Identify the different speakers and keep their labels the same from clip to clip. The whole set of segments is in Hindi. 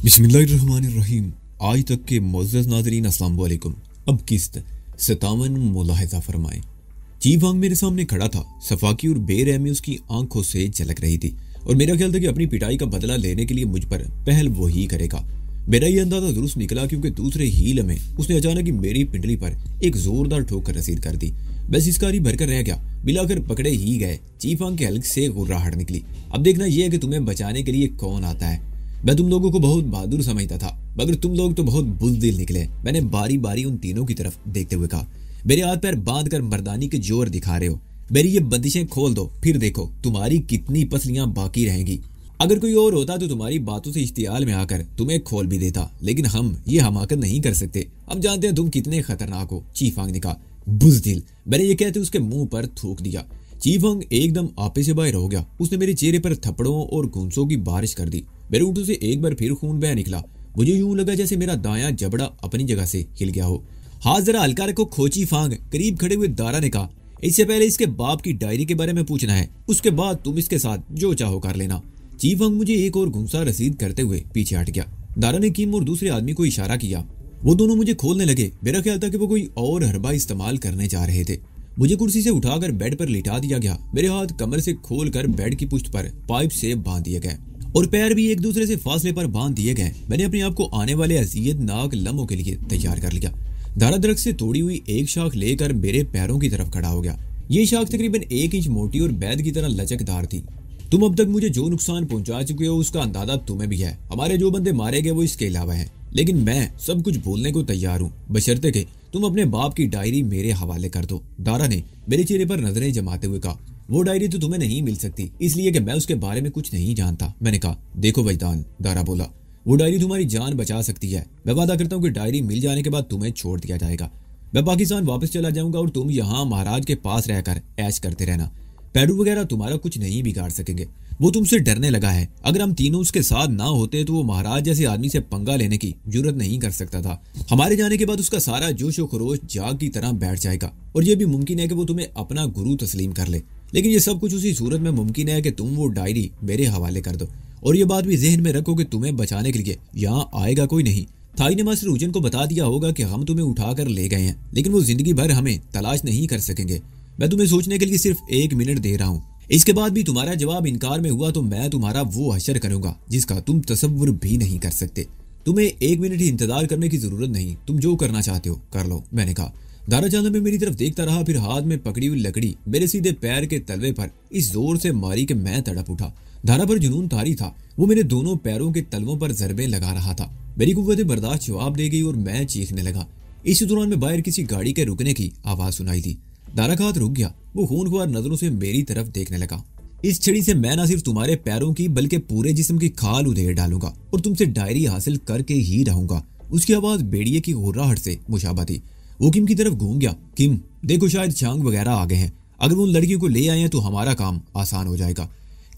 Speaker 1: बिस्मिल्लाहिर्रहमानिर्रहीम। आज तक के मुअज़्ज़ज़ नाज़रीन अस्सलाम वालेकुम। अब किस्त 57 मुलाहिज़ा फरमाएं। चीफ वांग मेरे सामने खड़ा था। सफाकी और बेरहमी उसकी आंखों से झलक रही थी और मेरा ख्याल था कि अपनी पिटाई का बदला लेने के लिए मुझ पर पहल वही करेगा। मेरा ये अंदाजा दुरुस्त निकला क्योंकि दूसरे ही लम्हे उसने अचानक ही मेरी पिंडली पर एक जोरदार ठोकर रसीद कर दी। बस इसकारी भरकर रह गया, मिलाकर पकड़े ही गए। चीफ वांग के हल्क से गुर्राहट निकली। अब देखना यह है कि तुम्हें बचाने के लिए कौन आता है। मैं तुम लोगों को बहुत बहादुर समझता था, मगर तुम लोग तो बहुत बुज़दिल निकले। मैंने बारी बारी उन तीनों की तरफ देखते हुए कहा, मेरे हाथ पैर बांध कर मर्दानी के जोर दिखा रहे हो। मेरी ये बंदिशें खोल दो, फिर देखो तुम्हारी कितनी पसलियां बाकी रहेंगी। अगर कोई और होता तो तुम्हारी बातों से इश्तियाल में आकर तुम्हें खोल भी देता, लेकिन हम ये हमाकत नहीं कर सकते। हम जानते हैं तुम कितने खतरनाक हो। चीफ वांग ने कहा, बुज़दिल। मैंने ये कहते उसके मुंह पर थूक दिया। चीफ वांग एकदम आपे से बाहर हो गया। उसने मेरे चेहरे पर थप्पड़ों और घूंसों की बारिश कर दी। मेरे ऊँटों से एक बार फिर खून बह निकला। मुझे यूं लगा जैसे मेरा दायां जबड़ा अपनी जगह से हिल गया हो। हाथ जरा हल्का रखो खोची फांग। करीब खड़े हुए दारा ने कहा, इससे पहले इसके बाप की डायरी के बारे में पूछना है, उसके बाद तुम इसके साथ जो चाहो कर लेना। चीफ वांग मुझे एक और घुंसा रसीद करते हुए पीछे हट गया। दारा ने किम और दूसरे आदमी को इशारा किया। वो दोनों मुझे खोलने लगे। मेरा ख्याल था कि वो कोई और हरबा इस्तेमाल करने जा रहे थे। मुझे कुर्सी से उठाकर बेड पर लिटा दिया गया। मेरे हाथ कमर से खोलकर बेड की पुष्ट पर पाइप से बांध दिए गए और पैर भी एक दूसरे से फासले पर बांध दिए गए। मैंने अपने आप को आने वाले अज़ियतनाक लम्हों के लिए तैयार कर लिया। दारा दरख्त से तोड़ी हुई एक शाख लेकर मेरे पैरों की तरफ खड़ा हो गया। ये शाख तकरीबन 1 इंच मोटी और बैद की तरह लचकदार थी। तुम अब तक मुझे जो नुकसान पहुंचा चुके हो उसका अंदाजा तुम्हें भी है। हमारे जो बंदे मारे गए वो इसके अलावा हैं, लेकिन मैं सब कुछ भूलने को तैयार हूँ, बशर्ते कि तुम अपने बाप की डायरी मेरे हवाले कर दो। दारा ने मेरे चेहरे पर नजरें जमाते हुए कहा, वो डायरी तो तुम्हें नहीं मिल सकती, इसलिए कि मैं उसके बारे में कुछ नहीं जानता। मैंने कहा, देखो वजदान, दारा बोला, वो डायरी तुम्हारी जान बचा सकती है। मैं वादा करता हूँ कि डायरी मिल जाने के बाद तुम्हें छोड़ दिया जाएगा। मैं पाकिस्तान वापस चला जाऊंगा और तुम यहाँ महाराज के पास रहकर ऐश करते रहना। पैडू वगैरह तुम्हारा कुछ नहीं बिगाड़ सकेंगे। वो तुमसे डरने लगा है। अगर हम तीनों उसके साथ ना होते तो वो महाराज जैसे आदमी से पंगा लेने की जुर्रत नहीं कर सकता था। हमारे जाने के बाद उसका सारा जोश व खरोश जाग की तरह बैठ जाएगा और ये भी मुमकिन है कि वो तुम्हें अपना गुरु तस्लीम कर ले। लेकिन ये सब कुछ उसी सूरत में मुमकिन है कि तुम वो डायरी मेरे हवाले कर दो। और ये बात भी जहन में रखो कि तुम्हें बचाने के लिए यहाँ आएगा कोई नहीं। थाई ने मास्टर उजन को बता दिया होगा कि हम तुम्हें उठाकर ले गए हैं, लेकिन वो जिंदगी भर हमें तलाश नहीं कर सकेंगे। मैं तुम्हें सोचने के लिए सिर्फ 1 मिनट दे रहा हूँ। इसके बाद भी तुम्हारा जवाब इनकार में हुआ तो मैं तुम्हारा वो हशर करूंगा जिसका तुम तसव्वुर भी नहीं कर सकते। तुम्हें 1 मिनट ही इंतजार करने की जरूरत नहीं। तुम जो करना चाहते हो कर लो, मैंने कहा। दारा चांदा में मेरी तरफ देखता रहा, फिर हाथ में पकड़ी हुई लकड़ी मेरे सीधे पैर के तलवे पर इस जोर से मारी कि मैं तड़प उठा। दारा पर जुनून तारी था। वो मेरे दोनों पैरों के तलवों पर जरबे लगा रहा था। मेरी कुव्वत बर्दाश्त जवाब दे गई और मैं चीखने लगा। इसी दौरान में बाहर किसी गाड़ी के रुकने की आवाज सुनाई दी। दारा का हाथ रुक गया। वो खूनख्वार नजरों से मेरी तरफ देखने लगा। इस छड़ी से मैं न सिर्फ तुम्हारे पैरों की बल्कि पूरे जिस्म की खाल उधेड़ डालूंगा और तुमसे डायरी हासिल करके ही रहूंगा। उसकी आवाज बेड़िए की गुर्राहट से मुशाबा थी। वो किम की तरफ घूम गया। किम, देखो शायद चांग वगैरह आ गए हैं। अगर वो उन लड़कियों को ले आए हैं तो हमारा काम आसान हो जाएगा।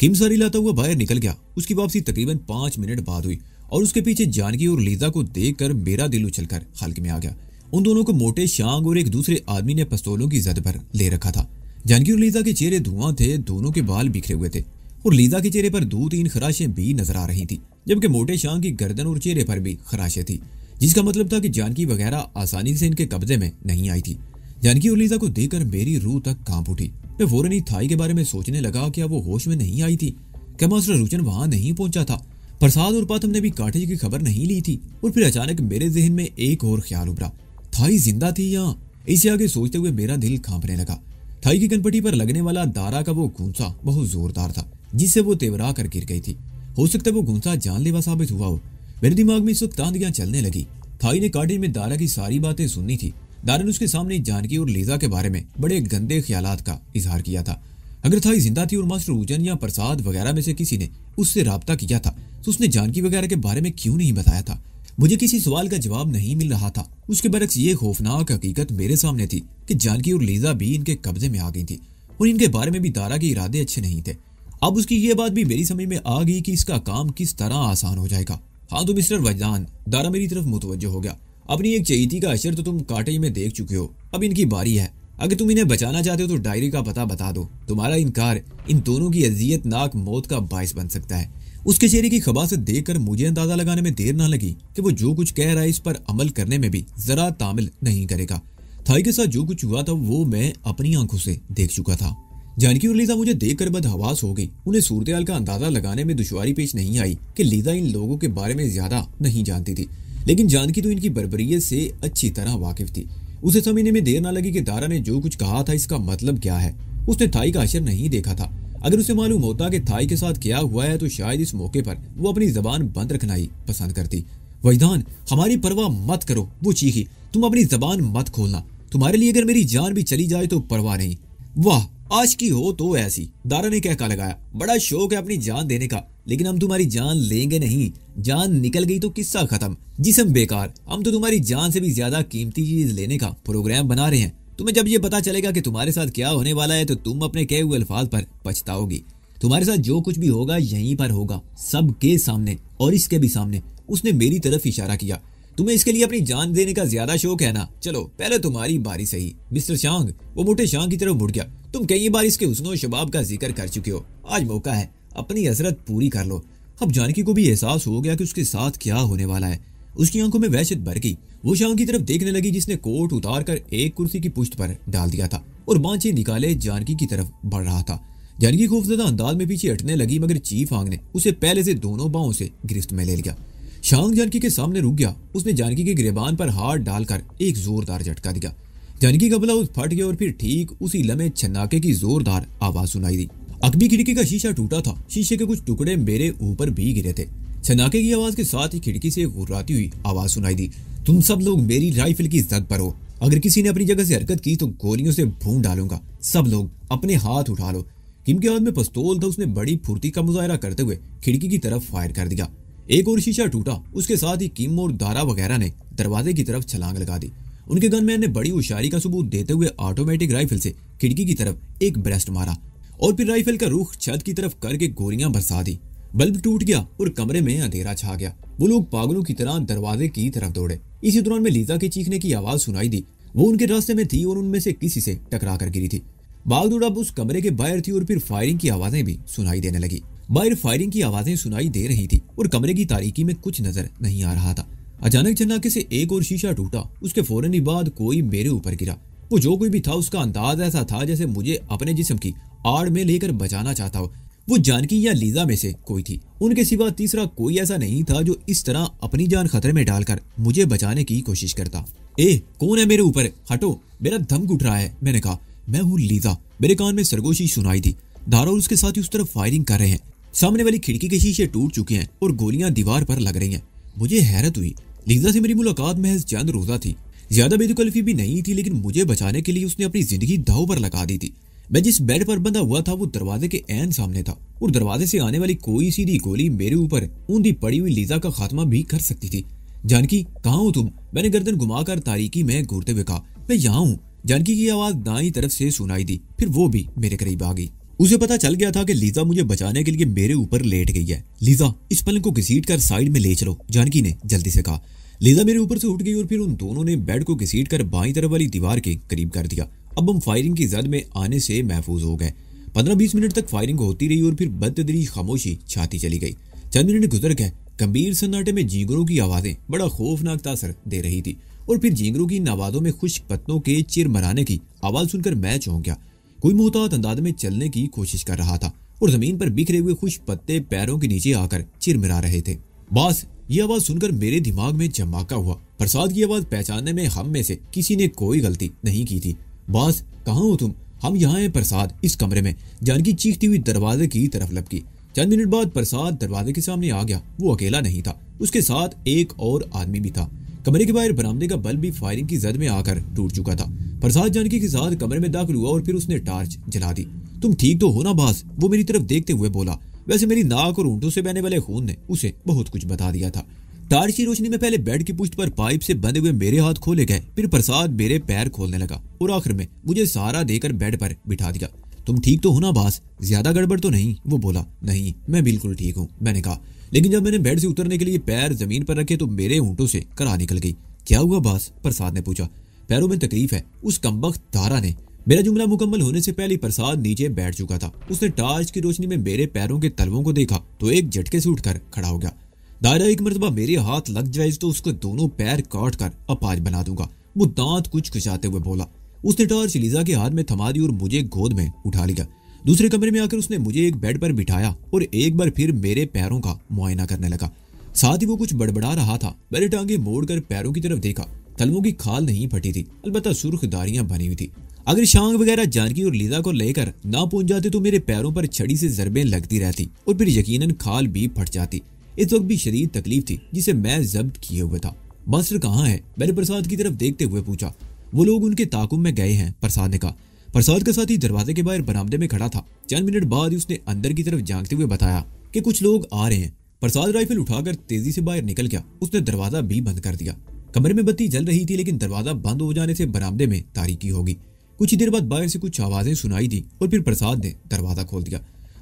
Speaker 1: किम सारी लाता हुआ बाहर निकल गया। उसकी वापसी तकरीबन 5 मिनट बाद हुई और उसके पीछे जानकी और लीजा को देखकर मेरा दिल उछलकर हल्क में आ गया। उन दोनों को मोटे शांग और एक दूसरे आदमी ने पिस्तौलों की जद पर ले रखा था। जानकी और लीजा के चेहरे धुआं थे, दोनों के बाल बिखरे हुए थे और लीजा के चेहरे पर 2-3 खराशें भी नजर आ रही थी, जबकि मोटे शांग की गर्दन और चेहरे पर भी खराशें थी, जिसका मतलब था कि जानकी वगैरह आसानी से इनके कब्जे में नहीं आई थी। जानकी और लीजा को देखकर मेरी रूह तक कांप उठी। मैं फौरन ही थाई के बारे में सोचने लगा, क्या वो होश में नहीं आई थी? क्या मास्टर रुचन वहां नहीं पहुंचा था? प्रसाद और पातम ने भी काटेज की खबर नहीं ली थी? और फिर अचानक मेरे जहन में एक और ख्याल उभरा, थाई जिंदा थी या? इसे आगे सोचते हुए मेरा दिल कांपने लगा। थाई की कनपटी पर लगने वाला दारा का वो घूंसा बहुत जोरदार था, जिससे वो तेवरा कर गिर गई थी। हो सकता है वो घूंसा जानलेवा साबित हुआ हो। मेरे दिमाग में इस वक्त तांदियां चलने लगी। थाई ने काटेज में दारा की सारी बातें सुननी थी। दारा ने उसके सामने जानकी और लीजा के बारे में बड़े गंदे ख्यालात का इजहार किया था। अगर थाई जिंदा थी और मास्टर उजन या प्रसाद वगैरह में से किसी ने उससे राब्ता किया था तो उसने जानकी वगैरह के बारे में क्यों नहीं बताया था? मुझे किसी सवाल का जवाब नहीं मिल रहा था। उसके बरक्स ये खौफनाक हकीकत मेरे सामने थी कि जानकी और लीजा भी इनके कब्जे में आ गई थी और इनके बारे में भी दारा के इरादे अच्छे नहीं थे। अब उसकी ये बात भी मेरी समझ में आ गई कि इसका काम किस तरह आसान हो जाएगा। हाँ तो मिस्टर वजदान, दारा मेरी तरफ मुतवज्जो हो गया। अपनी एक चहीती का अशर तो तुम काटेज में देख चुके हो, अब इनकी बारी है। अगर तुम इन्हें बचाना चाहते हो तो डायरी का पता बता दो। तुम्हारा इनकार इन दोनों की अजियतनाक मौत का बायस बन सकता है। उसके चेहरे की खबासत देखकर मुझे अंदाजा लगाने में देर ना लगी कि वो जो कुछ कह रहा है इस पर अमल करने में भी जरा तामिल नहीं करेगा। थाई के साथ जो कुछ हुआ था वो मैं अपनी आंखों से देख चुका था। जानकी और लीजा मुझे देखकर बदहवास हो गई। उन्हें सूरत-ए-हाल का अंदाजा लगाने में दुश्वारी पेश नहीं आई कि लीजा इन लोगों के बारे में ज्यादा नहीं जानती थी, लेकिन जानकी तो इनकी बर्बरियत से अच्छी तरह वाकिफ थी। उसे समझने में देर ना लगी कि दारा ने जो कुछ कहा था इसका मतलब क्या है। उसने थाई का अशर नहीं देखा था। अगर उसे मालूम होता कि थाई के साथ क्या हुआ है तो शायद इस मौके पर वो अपनी जबान बंद रखना ही पसंद करती। वजदान, हमारी परवाह मत करो, वो चीखी, तुम अपनी जबान मत खोलना। तुम्हारे लिए अगर मेरी जान भी चली जाए तो परवाह नहीं। वाह, आज की हो तो ऐसी। दारा ने कहका लगाया, बड़ा शौक है अपनी जान देने का, लेकिन हम तुम्हारी जान लेंगे नहीं। जान निकल गई तो किस्सा खत्म, जिस्म बेकार। हम तो तुम्हारी जान से भी ज्यादा कीमती चीज लेने का प्रोग्राम बना रहे हैं। तुम्हें जब ये पता चलेगा कि तुम्हारे साथ क्या होने वाला है तो तुम अपने कहे हुए अल्फाज पर पछताओगी। तुम्हारे साथ जो कुछ भी होगा यहीं पर होगा, सबके सामने और इसके भी सामने। उसने मेरी तरफ इशारा किया। तुम्हें इसके लिए अपनी जान देने का ज्यादा शौक है ना? चलो पहले तुम्हारी बारी सही। मिस्टर शांग, वो मोटे शांग की तरफ मुड़ गया, तुम कई बार इसके हुस्न शबाब का जिक्र कर चुके हो, आज मौका है अपनी हसरत पूरी कर लो। अब जानकी को भी एहसास हो गया कि उसके साथ क्या होने वाला है। उसकी आंखों में वहशत भर गई। वो शांग की तरफ देखने लगी जिसने कोट उतार कर एक कुर्सी की पुश्त पर डाल दिया था और बांचे निकाले जानकी की तरफ बढ़ रहा था। जानकी खौफजदा अंदाज में पीछे हटने लगी, मगर चीफ आंग ने उसे पहले से दोनों बाहों से गिरफ्त में ले लिया। शांग जानकी के सामने रुक गया। उसने जानकी के गिरेबान पर हाथ डालकर एक जोरदार झटका दिया। जानकी का ब्लाउज फट गया और फिर ठीक उसी लम्हे छन्नाके की जोरदार आवाज सुनाई दी। अकबी खिड़की का शीशा टूटा था। शीशे के कुछ टुकड़े मेरे ऊपर भी गिरे थे। छन्नाके की आवाज के साथ ही खिड़की से गुर्राती हुई आवाज सुनाई दी, तुम सब लोग मेरी राइफल की जद पर हो। अगर किसी ने अपनी जगह से हरकत की तो गोलियों से भून डालूंगा। सब लोग अपने हाथ उठा लो। किम के हाथ में पिस्तौल था। उसने बड़ी फुर्ती का मुजाहरा करते हुए खिड़की की तरफ फायर कर दिया। एक और शीशा टूटा। उसके साथ ही किम और दारा वगैरह ने दरवाजे की तरफ छलांग लगा दी। उनके गनमैन ने बड़ी होशियारी का सबूत देते हुए ऑटोमेटिक राइफल से खिड़की की तरफ एक ब्रेस्ट मारा और फिर राइफल का रुख छत की तरफ करके गोलियां बरसा दी। बल्ब टूट गया और कमरे में अंधेरा छा गया। वो लोग पागलों की तरह दरवाजे की तरफ दौड़े। इसी दौरान में लीजा के चीखने की आवाज सुनाई दी। वो उनके रास्ते में थी और उनमें से किसी से टकरा कर गिरी थी। भागदौड़ अब उस कमरे के बाहर थी और फिर फायरिंग की आवाजें भी सुनाई देने लगी। बाहर फायरिंग की आवाजें सुनाई दे रही थी और कमरे की तारीकी में कुछ नजर नहीं आ रहा था। अचानक छन्नाके से एक और शीशा टूटा। उसके फौरन ही बाद कोई मेरे ऊपर गिरा। वो जो कोई भी था उसका अंदाज ऐसा था जैसे मुझे अपने जिस्म की आड़ में लेकर बचाना चाहता हो। वो जानकी या लीजा में से कोई थी। उनके सिवा तीसरा कोई ऐसा नहीं था जो इस तरह अपनी जान खतरे में डालकर मुझे बचाने की कोशिश करता। ए, कौन है मेरे ऊपर? हटो, मेरा दम घुट रहा है। मैंने कहा, मैं हूँ लीजा। मेरे कान में सरगोशी सुनाई दी। दारा और उसके साथी उस तरफ फायरिंग कर रहे हैं। सामने वाली खिड़की के शीशे टूट चुके हैं और गोलियां दीवार पर लग रही हैं। मुझे हैरत हुई। लीजा से मेरी मुलाकात महज चंद रोजा थी। ज्यादा बेदुकल्फी भी नहीं थी, लेकिन मुझे बचाने के लिए उसने अपनी जिंदगी दांव पर लगा दी थी। मैं जिस बेड पर बंधा हुआ था वो दरवाजे के ऐन सामने था और दरवाजे से आने वाली कोई सीधी गोली मेरे ऊपर ऊंधी पड़ी हुई लीजा का खात्मा भी कर सकती थी। जानकी, कहाँ हो तुम? मैंने गर्दन घुमाकर तारीकी में घूरते हुए कहा। मैं यहाँ हूँ। जानकी की आवाज दाईं तरफ से सुनाई दी। फिर वो भी मेरे करीब आ गई। उसे पता चल गया था कि लीजा मुझे बचाने के लिए मेरे ऊपर लेट गई है। लीजा, इस पलंग को घसीट कर साइड में ले चलो, जानकी ने जल्दी से कहा। लीजा मेरे ऊपर से उठ गई और फिर उन दोनों ने बेड को घसीट कर बाईं तरफ वाली दीवार के करीब कर दिया। अब हम फायरिंग की जद में आने से महफूज हो गए। 15-20 मिनट तक फायरिंग होती रही और फिर बदतदरीज खामोशी छाती चली गई। चंद मिनट गुजर गए। गंभीर सन्नाटे में झींगरों की आवाजें बड़ा खौफनाक तासर दे रही थी और फिर झींगरों की इन आवाजों में खुश्क पत्तों के चिरमराने की आवाज सुनकर मैं चौंक गया। कोई मोहतात अंदाज में चलने की कोशिश कर रहा था और जमीन पर बिखरे हुए खुश्क पत्ते पैरों के नीचे आकर चिरमिरा रहे थे। बॉस, ये आवाज सुनकर मेरे दिमाग में झमाका हुआ। प्रसाद की आवाज पहचानने में हम में से किसी ने कोई गलती नहीं की थी। बॉस, कहाँ हो तुम? हम यहाँ हैं प्रसाद, इस कमरे में। जानकी चीखती हुई दरवाजे की तरफ लपकी। चंद मिनट बाद प्रसाद दरवाजे के सामने आ गया। वो अकेला नहीं था, उसके साथ एक और आदमी भी था। कमरे के बाहर बरामदे का बल्ब भी फायरिंग की जद में आकर टूट चुका था। प्रसाद जानकी के साथ कमरे में दाखिल हुआ और फिर उसने टार्च जला दी। तुम ठीक तो हो ना बॉस? वो मेरी तरफ देखते हुए बोला। वैसे मेरी नाक और ऊँटों से बहने वाले खून ने उसे बहुत कुछ बता दिया था। टार्च की रोशनी में पहले बेड की पुष्ट पर पाइप से बंधे हुए मेरे हाथ खोले गए, फिर प्रसाद मेरे पैर खोलने लगा और आखिर में मुझे सहारा देकर बेड पर बिठा दिया। तुम ठीक तो हो ना बॉस? ज्यादा गड़बड़ तो नहीं? वो बोला। नहीं, मैं बिल्कुल ठीक हूँ, मैंने कहा। लेकिन जब मैंने बेड से उतरने के लिए पैर जमीन पर रखे तो मेरे ऊँटों से करा निकल गई। क्या हुआ बॉस? प्रसाद ने पूछा। पैरों में तकलीफ है, उस कमबख्त दारा ने। मेरा जुमला मुकम्मल होने से पहले प्रसाद नीचे बैठ चुका था। उसने टार्च की रोशनी में मेरे पैरों के तलवों को देखा तो एक झटके से उठकर खड़ा हो गया। दायरा एक मरतबा मेरे हाथ लग जाए तो उसको दोनों पैर काट कर अपाज बना दूंगा, वो दांत कुछ खिंचाते हुए बोला। उसने टार्च लीजा के हाथ में थमा दी और मुझे गोद में उठा लिया। दूसरे कमरे में आकर उसने मुझे एक बेड पर बिठाया और एक बार फिर मेरे पैरों का मुआयना करने लगा। साथ ही वो कुछ बड़बड़ा रहा था। मैंने टांगे मोड़कर पैरों की तरफ देखा। तलवों की खाल नहीं फटी थी, अलबत्ता सुर्ख दारियां बनी हुई थी। अगर शांग वगैरह जानकी और लीजा को लेकर ना पहुंच जाते तो मेरे पैरों पर छड़ी से जरबें लगती रहती और फिर यकीनन खाल भी फट जाती। इस वक्त भी शदीद तकलीफ थी जिसे मैं जब्त किए हुए था। मास्टर कहाँ है? मैंने प्रसाद की तरफ देखते हुए पूछा। वो लोग उनके ताकुम में गए हैं, प्रसाद ने कहा। प्रसाद का साथी दरवाजे के बाहर बरामदे में खड़ा था। चंद मिनट बाद उसने अंदर की तरफ झांकते हुए बताया कि कुछ लोग आ रहे हैं। प्रसाद राइफल उठाकर तेजी से बाहर निकल गया। उसने दरवाजा भी बंद कर दिया। कमरे में बत्ती जल रही थी लेकिन दरवाजा बंद हो जाने से बरामदे में तारीकी होगी। कुछ ही देर बाद बाहर से कुछ आवाजें सुनाई दी और फिर प्रसाद ने दरवाजा खोल दिया।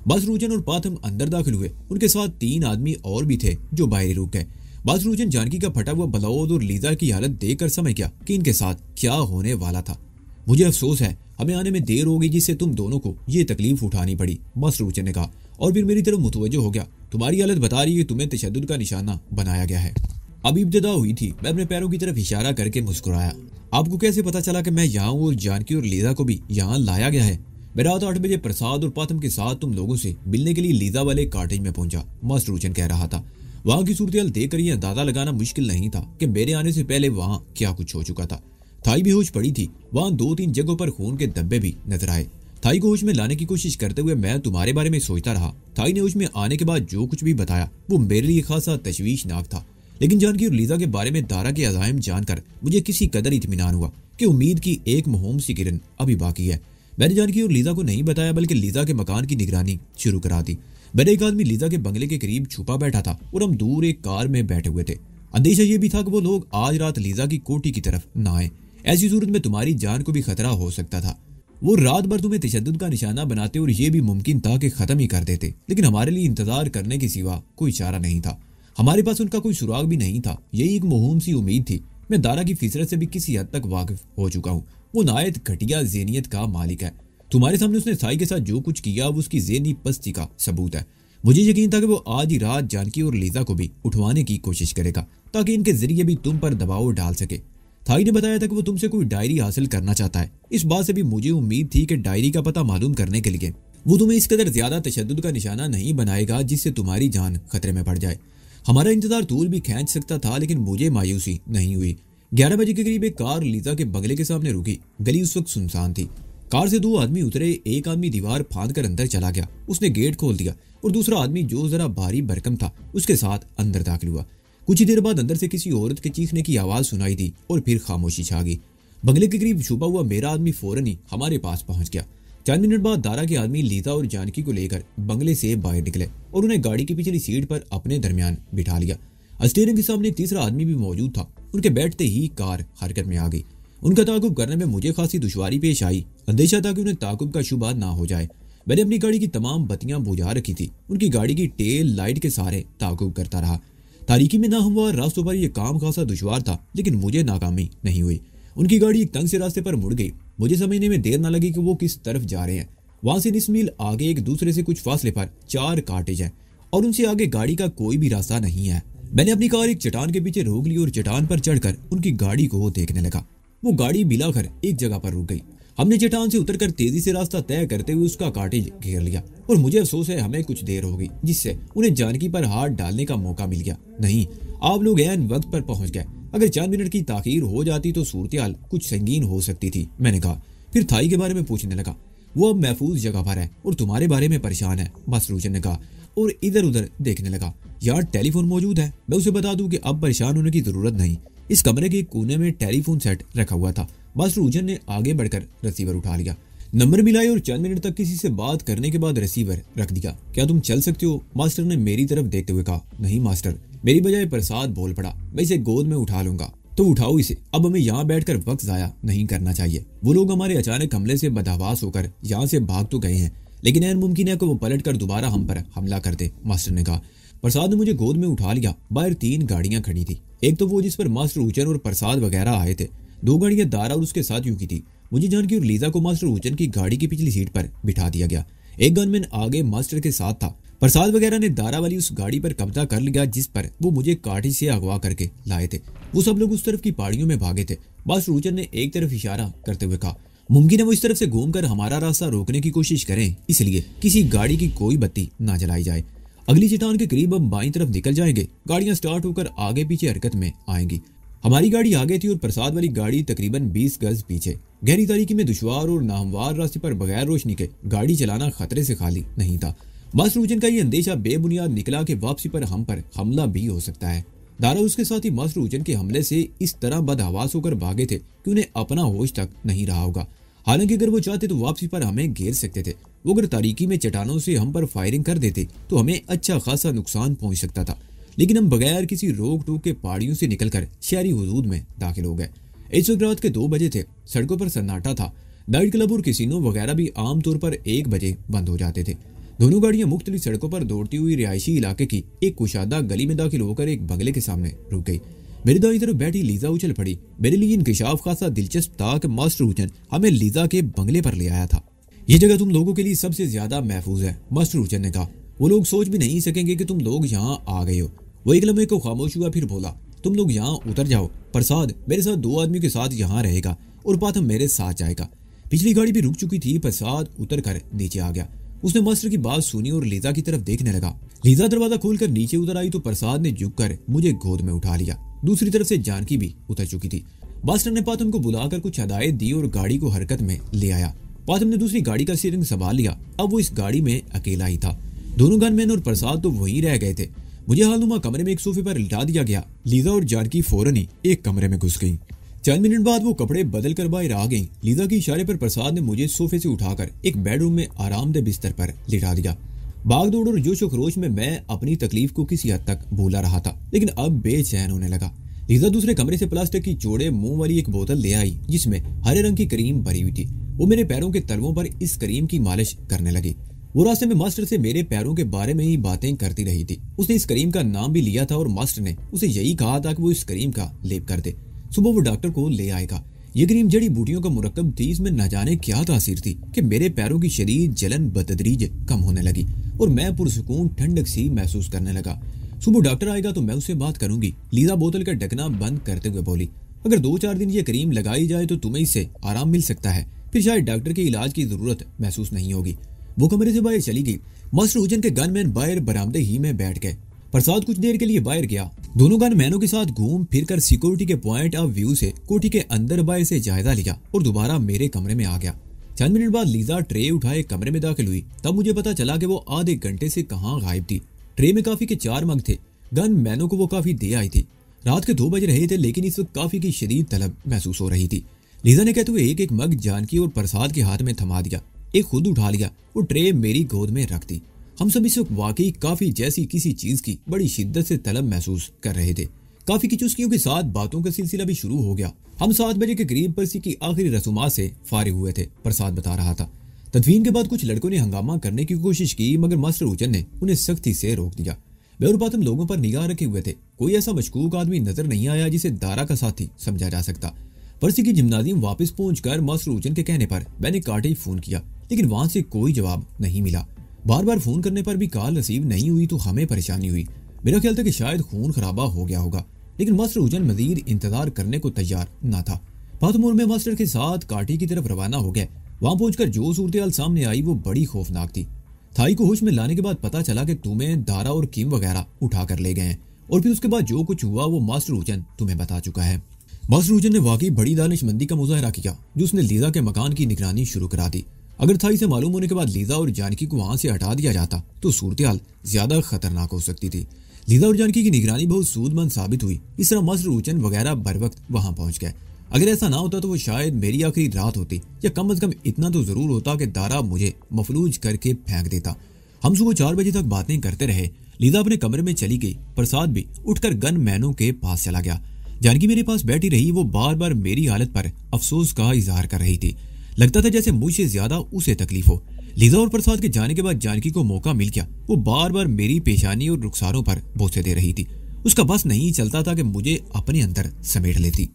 Speaker 1: बासरूजन और पाथम अंदर दाखिल हुए। उनके साथ 3 आदमी और भी थे जो बाहर रुक गए। बासरूजन जानकी का फटा हुआ बलौद और लीजा की हालत देखकर समझ गया कि इनके साथ क्या होने वाला था। मुझे अफसोस है, हमें आने में देर हो गई जिससे तुम दोनों को ये तकलीफ उठानी पड़ी, बासरूजन ने कहा और फिर मेरी तरफ मुतवज्जो हो गया। तुम्हारी हालत बता रही है तुम्हें तशद्दुद का निशाना बनाया गया है। अभी इब्तिदा हुई थी। मैं अपने पैरों की तरफ इशारा करके मुस्कुराया। आपको कैसे पता चला कि मैं यहाँ हूँ और जानकी और लीजा को भी यहाँ लाया गया है? मैं रात 8 बजे प्रसाद और पाथम के साथ तुम लोगों से मिलने के लिए लीजा वाले कॉटेज में पहुंचा, मास्टरूचन कह रहा था। वहां की सूरत देखकर यह अंदाजा लगाना मुश्किल नहीं था कि मेरे आने से पहले वहां क्या कुछ हो चुका था। थाई भी होश पड़ी थी। वहां 2-3 जगहों पर खून के धब्बे भी नजर आए। थाई को होश में लाने की कोशिश करते हुए मैं तुम्हारे बारे में सोचता रहा। थाई ने होश में आने के बाद जो कुछ भी बताया वो मेरे लिए खासा तशवीशनाक था, लेकिन जानकी और लीजा के बारे में दारा के अज़ाइम जानकर मुझे किसी कदर इत्मीनान हुआ कि उम्मीद की एक मुहिम सी किरण अभी बाकी है। मैंने जानकी और लीजा को नहीं बताया बल्कि लीजा के मकान की निगरानी शुरू करा दी। मेरा एक आदमी लीजा के बंगले के करीब छुपा बैठा था और हम दूर एक कार में बैठे हुए थे। अंदेशा ये भी था कि वो लोग आज रात लीजा की कोठी की तरफ न आए। ऐसी सूरत में तुम्हारी जान को भी खतरा हो सकता था। वो रात भर तुम्हें तशद्दुद का निशाना बनाते और ये भी मुमकिन था कि खत्म ही कर देते, लेकिन हमारे लिए इंतजार करने के सिवा कोई चारा नहीं था। हमारे पास उनका कोई सुराग भी नहीं था। यही एक मुहिम सी उम्मीद थी। मैं दारा की फितरत से भी किसी हद तक वाकिफ हो चुका हूँ। वो नायत घटिया ज़हनियत का मालिक है। तुम्हारे सामने उसने साई के साथ जो कुछ किया वो उसकी ज़हनी पस्ती का सबूत है। मुझे यकीन था कि वो आज ही रात जानकी और लीजा को भी उठवाने की कोशिश करेगा ताकि इनके जरिए भी तुम पर दबाव डाल सके। थाई ने बताया था कि वो तुमसे कोई डायरी हासिल करना चाहता है। इस बात से भी मुझे उम्मीद थी कि डायरी का पता मालूम करने के लिए वो तुम्हें इस कदर ज्यादा तशद्दुद का निशाना नहीं बनाएगा जिससे तुम्हारी जान खतरे में पड़ जाए। हमारा इंतजार तूल भी खींच सकता था, लेकिन मुझे मायूसी नहीं हुई। 11 बजे के करीब एक कार लीजा के बंगले के सामने रुकी। गली उस वक्त सुनसान थी। कार से 2 आदमी उतरे। एक आदमी दीवार फांद कर अंदर चला गया, उसने गेट खोल दिया और दूसरा आदमी जो जरा भारी भरकम था उसके साथ अंदर दाखिल हुआ। कुछ ही देर बाद अंदर से किसी औरत के चीखने की आवाज सुनाई दी और फिर खामोशी छा गई। बंगले के करीब छुपा हुआ मेरा आदमी फौरन ही हमारे पास पहुंच गया। 4 मिनट बाद दारा के आदमी लीजा और जानकी को लेकर बंगले से बाहर निकले और उन्हें गाड़ी की पिछली सीट पर अपने दरमियान बिठा लिया। स्टीयरिंग के सामने एक तीसरा आदमी भी मौजूद था। उनके बैठते ही कार हरकत में आ गई। उनका ताकुब करने में मुझे खासी दुश्वारी पेश आई। अंदेशा था कि उन्हें ताकुब का शुबा ना हो जाए। मैंने अपनी गाड़ी की तमाम बत्तियां बुझा रखी थी। उनकी गाड़ी की टेल लाइट के सहारे ताकुब करता रहा। तारीकी में ना हमवार रास्तों पर यह काम खासा दुश्वार था, लेकिन मुझे नाकामी नहीं हुई। उनकी गाड़ी एक तंग से रास्ते पर मुड़ गई। मुझे समझने में देर न लगी कि वो किस तरफ जा रहे हैं। वहां से 20 मील आगे एक दूसरे से कुछ फासले पर 4 कॉटेज हैं और उनसे आगे गाड़ी का कोई भी रास्ता नहीं है। मैंने अपनी कार एक चट्टान के पीछे रोक ली और चट्टान पर चढ़कर उनकी गाड़ी को देखने लगा। वो गाड़ी मिलाकर एक जगह पर रुक गई। हमने चट्टान से उतरकर तेजी से रास्ता तय करते हुए उसका कॉटेज घेर लिया और मुझे अफसोस है हमें कुछ देर हो गई जिससे उन्हें जानकी पर हाथ डालने का मौका मिल गया। नहीं, आप लोग ऐन वक्त पर पहुंच गए। अगर 4 मिनट की ताखीर हो जाती तो सूरत-ए-हाल कुछ संगीन हो सकती थी, मैंने कहा। फिर थाई के बारे में पूछने लगा। वो अब महफूज जगह पर है और तुम्हारे बारे में परेशान है, मास्टरूजन ने कहा और इधर उधर देखने लगा। यार टेलीफोन मौजूद है। मैं उसे बता दूं कि अब परेशान होने की जरूरत नहीं। इस कमरे के कोने में टेलीफोन सेट रखा हुआ था। मास्टरूजन ने आगे बढ़कर रिसीवर उठा लिया, नंबर मिलाए और 4 मिनट तक किसी से बात करने के बाद रिसीवर रख दिया। क्या तुम चल सकते हो? मास्टर ने मेरी तरफ देखते हुए कहा। नहीं मास्टर, मेरी बजाय प्रसाद बोल पड़ा। मैं इसे गोद में उठा लूंगा। तो उठाओ इसे। अब हमें यहाँ बैठकर वक्त जाया नहीं करना चाहिए। वो लोग हमारे अचानक हमले से बदहवास होकर यहाँ से भाग तो गए हैं, लेकिन ऐन मुमकिन है कि वो पलट कर दोबारा हम पर हमला कर दे, मास्टर ने कहा। प्रसाद ने मुझे गोद में उठा लिया। बाहर 3 गाड़ियां खड़ी थी। एक तो वो जिस पर मास्टर ऊचन और प्रसाद वगैरह आए थे। 2 गाड़ियां दारा और उसके साथियों की थी। मुझे जानकी और लीजा को मास्टर ऊचन की गाड़ी की पिछली सीट पर बिठा दिया गया। एक गनमैन आगे मास्टर के साथ था। प्रसाद वगैरह ने दारा वाली उस गाड़ी पर कब्जा कर लिया जिस पर वो मुझे काठी से अगवा करके लाए थे। वो सब लोग उस तरफ की पहाड़ियों में भागे थे। मास्टर ऊचन ने एक तरफ इशारा करते हुए कहा, मुमकिन है वो इस तरफ से घूमकर हमारा रास्ता रोकने की कोशिश करें, इसलिए किसी गाड़ी की कोई बत्ती ना जलाई जाए। अगली चट्टान के करीब हम बाईं तरफ निकल जाएंगे। गाड़ियां स्टार्ट होकर आगे पीछे हरकत में आएंगी। हमारी गाड़ी आगे थी और प्रसाद वाली गाड़ी तकरीबन 20 गज पीछे। गहरी तारीकी में दुश्वार और नाहमवार रास्ते पर बगैर रोशनी के गाड़ी चलाना खतरे से खाली नहीं था। मास्टर ऊचन का ये अंदेशा बेबुनियाद निकला कि वापसी पर हम पर हमला भी हो सकता है। दारा उसके साथ ही मास्टर ऊचन के हमले से इस तरह बदहवास होकर भागे थे कि उन्हें अपना होश तक नहीं रहा होगा। हालांकि अगर वो चाहते तो वापसी पर हमें घेर सकते थे। वो अगर तारीकी में चट्टानों से हम पर फायरिंग कर देते तो हमें अच्छा खासा नुकसान पहुंच सकता था। लेकिन हम बगैर किसी रोक टोक के पहाड़ियों से निकलकर शहरी हुदूद में दाखिल हो गए। इस वक्त रात के 2 बजे थे। सड़कों पर सन्नाटा था। नाइट क्लब और कैसीनो वगैरह भी आमतौर पर 1 बजे बंद हो जाते थे। दोनों गाड़ियां मुख्तलिफ सड़कों पर दौड़ती हुई रिहायशी इलाके की एक कुशादा गली में दाखिल होकर एक बंगले के सामने रुक गई। मेरी दाईं तरफ बैठी लीजा उछल पड़ी। मेरे लिए इंकशाफ खासा दिलचस्प था कि मास्टर ऊचन हमें लीजा के बंगले पर ले आया था। ये जगह तुम लोगों के लिए सबसे ज्यादा महफूज है, मास्टर ऊचन ने कहा। वो लोग सोच भी नहीं सकेंगे कि तुम लोग यहाँ आ गए हो। वो एक लम्हे को खामोश हुआ, फिर बोला, तुम लोग यहाँ उतर जाओ। प्रसाद मेरे साथ 2 आदमियों के साथ यहाँ रहेगा और पाथम मेरे साथ जाएगा। पिछली गाड़ी भी रुक चुकी थी। प्रसाद उतर कर नीचे आ गया। उसने मास्टर की बात सुनी और लीजा की तरफ देखने लगा। लीजा दरवाजा खोलकर नीचे उतर आई तो प्रसाद ने झुककर मुझे गोद में उठा लिया। दूसरी तरफ से जानकी भी उतर चुकी थी। मास्टर ने पाथम को बुलाकर कुछ हदायत दी और गाड़ी को हरकत में ले आया। पाथम ने दूसरी गाड़ी का स्टीयरिंग संभाल लिया। अब वो इस गाड़ी में अकेला ही था। दोनों गनमैन और प्रसाद तो वहीं रह गए थे। मुझे हालनुमा कमरे में एक सोफे पर लिटा दिया गया। लीजा और जानकी फौरन ही एक कमरे में घुस गई। 4 मिनट बाद वो कपड़े बदल कर बाहर आ गई। लीजा के इशारे पर प्रसाद ने मुझे सोफे से उठाकर एक बेडरूम में आरामदेह बिस्तर पर लिटा दिया। भागदौड़ और जोशो खरोश में मैं अपनी तकलीफ को किसी हद तक भूला रहा था, लेकिन अब बेचैन होने लगा। लीजा दूसरे कमरे से प्लास्टिक की चौड़े मुंह वाली एक बोतल ले आई जिसमें हरे रंग की क्रीम भरी हुई थी। वो मेरे पैरों के तलवों पर इस क्रीम की मालिश करने लगी। वो रास्ते में मास्टर से मेरे पैरों के बारे में ही बातें करती रही थी। उसने इस क्रीम का नाम भी लिया था और मास्टर ने उसे यही कहा था कि वो इस क्रीम का लेप कर दे। सुबह वो डॉक्टर को ले आएगा। ये क्रीम जड़ी बूटियों का मुरक्कब थी। इसमें न जाने क्या तासीर थी कि मेरे पैरों की शदीद जलन बतदरीज कम होने लगी और मैं पुरसुकून ठंडक सी महसूस करने लगा। सुबह डॉक्टर आएगा तो मैं उससे बात करूंगी। लीजा बोतल का ढकना बंद करते हुए बोली, अगर 2-4 दिन ये क्रीम लगाई जाए तो तुम्हें इससे आराम मिल सकता है। फिर शायद डॉक्टर के इलाज की जरूरत महसूस नहीं होगी। वो कमरे से बाहर चली गई। मास्टर ऊचन के गनमैन बाहर बरामदे ही में बैठ गए। प्रसाद कुछ देर के लिए बाहर गया। दोनों गनमैनों के साथ घूम फिर कर सिक्योरिटी के पॉइंट ऑफ व्यू से कोठी के अंदर बाहर से जायजा लिया और दोबारा मेरे कमरे में आ गया। 4 मिनट बाद लीजा ट्रे उठाए कमरे में दाखिल हुई। तब मुझे पता चला कि वो आधे घंटे से कहाँ गायब थी। ट्रे में काफी के 4 मग थे। गनमैनों को वो काफी दे आई थी। रात के 2 बज रहे थे, लेकिन इस वक्त काफी की शदीद तलब महसूस हो रही थी। लीजा ने कहते हुए एक मग जानकी और प्रसाद के हाथ में थमा दिया। एक खुद उठा लिया और ट्रे मेरी गोद में रख दी। हम सब इस वक्त वाकई काफी जैसी किसी चीज की बड़ी शिद्दत से तलब महसूस कर रहे थे। काफी की चुस्कियों के साथ बातों का सिलसिला भी शुरू हो गया। हम 7 बजे के करीब परसी की आखिरी रसूमात से फारिग हुए थे, प्रसाद बता रहा था। तदफीन के बाद कुछ लड़कों ने हंगामा करने की कोशिश की, मगर मास्टर ऊचन ने उन्हें सख्ती से रोक दिया। मैं और पातम लोगों पर निगाह रखे हुए थे। कोई ऐसा मशकूक आदमी नजर नहीं आया जिसे दारा का साथी समझा जा सकता। परसी की जिम्नाजियम वापस पहुंचकर मास्टर ऊचन के कहने पर मैंने काटे फोन किया, लेकिन वहां से कोई जवाब नहीं मिला। बार बार फोन करने पर भी कॉल रिसीव नहीं हुई तो हमें परेशानी हुई। मेरा ख्याल था कि शायद खून खराबा हो गया होगा, लेकिन मास्टर ऊचन मजीद इंतजार करने को तैयार न था। पातम और मैं मास्टर के साथ काटी की तरफ रवाना हो गए। वहां पहुंचकर जो सूरत सामने आई वो बड़ी खौफनाक थी। थाई को होश में लाने के बाद पता चला कि तुम्हें दारा और किम वगैरह उठा कर ले गए हैं, और फिर उसके बाद जो कुछ हुआ वो मास्टर ऊचन तुम्हें बता चुका है। मास्टर ऊचन ने वाकई बड़ी दानिशमंदी का मुजाहरा किया जो उसने लीजा के मकान की निगरानी शुरू करा दी। अगर थाई से मालूम होने के बाद लीजा और जानकी को वहां से हटा दिया जाता तो सूरत ज्यादा खतरनाक हो सकती थी। लीजा और जानकी की निगरानी बहुत सूदमंद साबित हुई। इस तरह मास्टर ऊचन वगैरह बर वक्त वहां पहुंच गए। अगर ऐसा ना होता तो वो शायद मेरी आखिरी रात होती, या कम अज कम इतना तो जरूर होता कि दारा मुझे मफलूज करके फेंक देता। हम सुबह 4 बजे तक बातें करते रहे। लीजा अपने कमरे में चली गई। प्रसाद भी उठकर गन मैनों के पास चला गया। जानकी मेरे पास बैठी रही। वो बार बार मेरी हालत पर अफसोस का इजहार कर रही थी। लगता था जैसे मुझसे ज्यादा उसे तकलीफ हो। लीजा और प्रसाद के जाने के बाद जानकी को मौका मिल गया। वो बार बार मेरी पेशानी और रुखसारों पर बोसे दे रही थी। उसका बस नहीं चलता था कि मुझे अपने अंदर समेट लेती।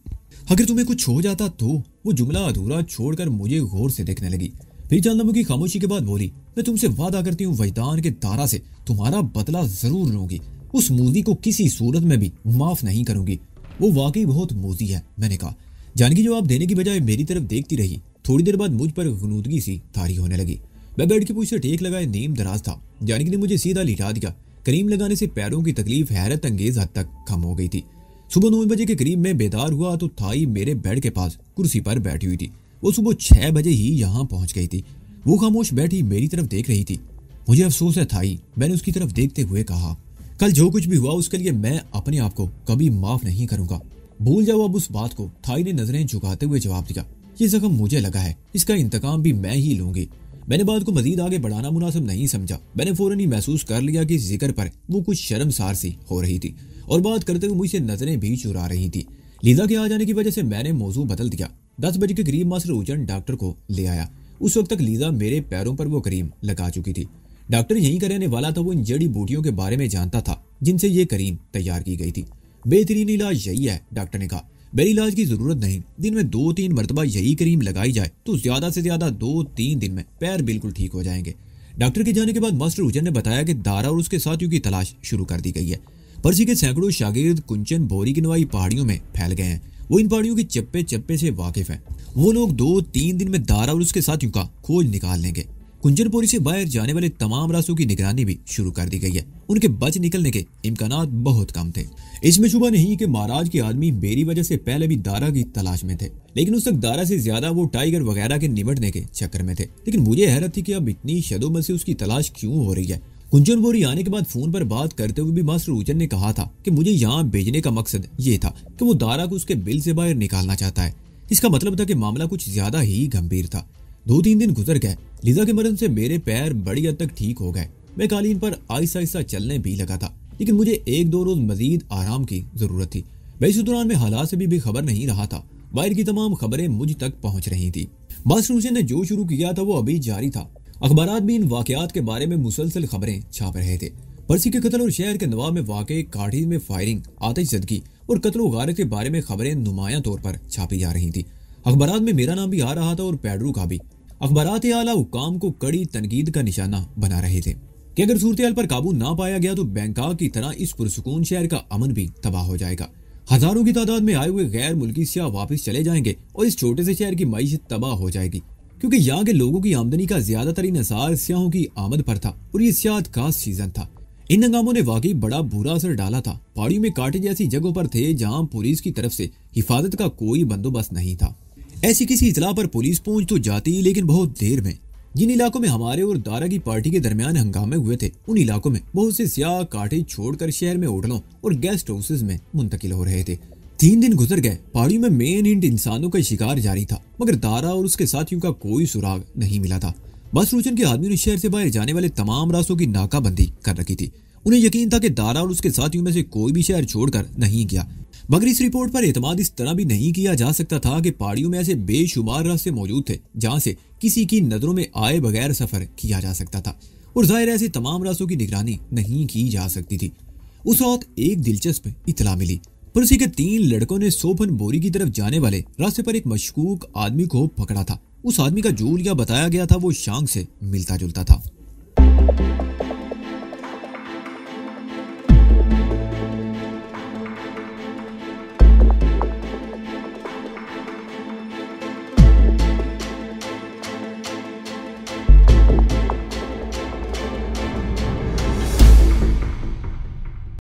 Speaker 1: अगर तुम्हें कुछ हो जाता तो। वो जुमला अधूरा छोड़कर मुझे गौर से देखने लगी। फिर चंद लम्हों की खामोशी के बाद बोली, मैं तुमसे वादा करती हूँ वजदान के दारा से तुम्हारा बदला जरूर लूंगी। उस मूजी को किसी सूरत में भी माफ नहीं करूंगी। वो वाकई बहुत मूजी है, मैंने कहा। जानकी जवाब देने की बजाय मेरी तरफ देखती रही। थोड़ी देर बाद मुझ पर गुनूदगी सी तारी होने लगी। मैं बेड की पूछ से टेक लगाए नीम दराज था। जानकी ने मुझे सीधा लिटा दिया। करीम लगाने से पैरों की तकलीफ हैरत अंगेज हद तक कम हो गई थी। सुबह 9 बजे के करीब में बेदार हुआ तो थाई मेरे बेड के पास कुर्सी पर बैठी हुई थी। वो सुबह 6 बजे ही यहाँ पहुंच गई थी। वो खामोश बैठी मेरी तरफ देख रही थी। मुझे अफसोस है थाई, मैंने उसकी तरफ देखते हुए कहा। कल जो कुछ भी हुआ उसके लिए मैं अपने आप को कभी माफ नहीं करूंगा। भूल जाओ अब उस बात को, थाई ने नजरें झुकाते हुए जवाब दिया। ये जख्म मुझे लगा है, इसका इंतकाम भी मैं ही लूंगी। मैंने बात को मजीद आगे बढ़ाना मुनासिब नहीं समझा। मैंने फौरन ही महसूस कर लिया कि इस जिक्र पर वो कुछ शर्मसार सी हो रही थी और बात करते हुए मुझसे नजरें भी चुरा रही थी। लीजा के आ जाने की वजह से मैंने मौजू बदल दिया। 10 बजे के करीब मास्टर उजन डॉक्टर को ले आया। उस वक्त तक लीजा मेरे पैरों पर वो करीम लगा चुकी थी। डॉक्टर यही करने वाला था। वो इन जड़ी बूटियों के बारे में जानता था जिनसे ये करीम तैयार की गई थी। बेहतरीन इलाज यही है, डॉक्टर ने कहा। मेरी इलाज की जरूरत नहीं। दिन में 2-3 मरतबा यही करीम लगाई जाए तो ज्यादा से ज्यादा 2-3 दिन में पैर बिल्कुल ठीक हो जाएंगे। डॉक्टर के जाने के बाद मास्टर उजन ने बताया कि दारा और उसके साथियों की तलाश शुरू कर दी गई है। पर्सी के सैकड़ों शागिर्द कुंचन बोरी की नवाई पहाड़ियों में फैल गए हैं। वो इन पहाड़ियों के चप्पे चप्पे से वाकिफ हैं। वो लोग 2-3 दिन में दारा और उसके साथियों का खोज निकाल लेंगे। कुंचनपुरी से बाहर जाने वाले तमाम रास्तों की निगरानी भी शुरू कर दी गई है। उनके बच निकलने के इम्कानात बहुत कम थे। इसमें शुबा नहीं कि महाराज के आदमी मेरी वजह से पहले भी दारा की तलाश में थे, लेकिन उस तक दारा से ज्यादा वो टाइगर वगैरह के निमटने के चक्कर में थे। लेकिन मुझे हैरत थी कि अब इतनी शदोमत से उसकी तलाश क्यों हो रही है। कुंचनपुरी आने के बाद फोन पर बात करते हुए भी मास्टर उजन ने कहा था कि मुझे यहाँ भेजने का मकसद ये था कि वो दारा को उसके बिल से बाहर निकालना चाहता है। इसका मतलब था कि मामला कुछ ज्यादा ही गंभीर था। 2-3 दिन गुजर गए। लीजा के मरन से मेरे पैर बड़ी हद तक ठीक हो गए। मैं कालीन पर आहिस्ता आहिस्ता चलने भी लगा था, लेकिन मुझे 1-2 रोज मजीद आराम की जरूरत थी। मैं इस दौरान में हालात से भी खबर नहीं रहा था। बाहर की तमाम खबरें मुझ तक पहुंच रही थी। मास्टर हुसैन ने जो शुरू किया था वो अभी जारी था। अखबारात भी इन वाकयात के बारे में मुसलसल खबरें छाप रहे थे। पर्सी के कत्ल और शहर के नवाब में वाकई काठीज में फायरिंग, आतिशज़दगी और कत्ल व गारत के बारे में खबरें नुमायां तौर पर छापी जा रही थी। अखबारात में मेरा नाम भी आ रहा था और पैडरू का भी। अखबारात आला हुकाम को कड़ी तनकीद का निशाना बना रहे थे कि अगर सूरत पर काबू ना पाया गया तो बैंकॉक की तरह इस पुरसुकून शहर का अमन भी तबाह हो जाएगा। हजारों की तादाद में आए हुए गैर मुल्की सियाह वापस चले जाएंगे और इस छोटे से शहर की मईशत तबाह हो जाएगी, क्योंकि यहाँ के लोगों की आमदनी का ज्यादातर इंहसार सियाहों की आमद पर था और ये सियाहत का सीजन था। इन हंगामों ने वाकई बड़ा बुरा असर डाला था। पहाड़ियों में कांटे जैसी जगहों पर थे जहाँ पुलिस की तरफ से हिफाजत का कोई बंदोबस्त नहीं था। ऐसी किसी इतला पर पुलिस पहुंच तो जाती, लेकिन बहुत देर में। जिन इलाकों में हमारे और दारा की पार्टी के दरमियान हंगामे हुए थे उन इलाकों में बहुत से सियाह कांटे छोड़कर शहर में होटलों और गेस्ट हाउसेज में मुंतकिल हो रहे थे। 3 दिन गुजर गए। पहाड़ियों में मेन हिंट इंसानों का शिकार जारी था, मगर दारा और उसके साथियों का कोई सुराग नहीं मिला था। बस रोचन के आदमियों ने शहर से बाहर जाने वाले तमाम रास्तों की नाकाबंदी कर रखी थी। उन्हें यकीन था कि दारा और उसके साथियों में से कोई भी शहर छोड़कर नहीं गया, मगर इस रिपोर्ट पर एतमाद इस तरह भी नहीं किया जा सकता था कि पहाड़ियों में ऐसे बेशुमार रास्ते मौजूद थे जहां से किसी की नजरों में आए बगैर सफर किया जा सकता था, और जाहिर ऐसे तमाम रास्तों की निगरानी नहीं की जा सकती थी। उस वक्त एक दिलचस्प इतला मिली। पुलिस के 3 लड़कों ने सोफन बोरी की तरफ जाने वाले रास्ते पर एक मशकूक आदमी को पकड़ा था। उस आदमी का जो लिया बताया गया था वो शांग से मिलता जुलता था।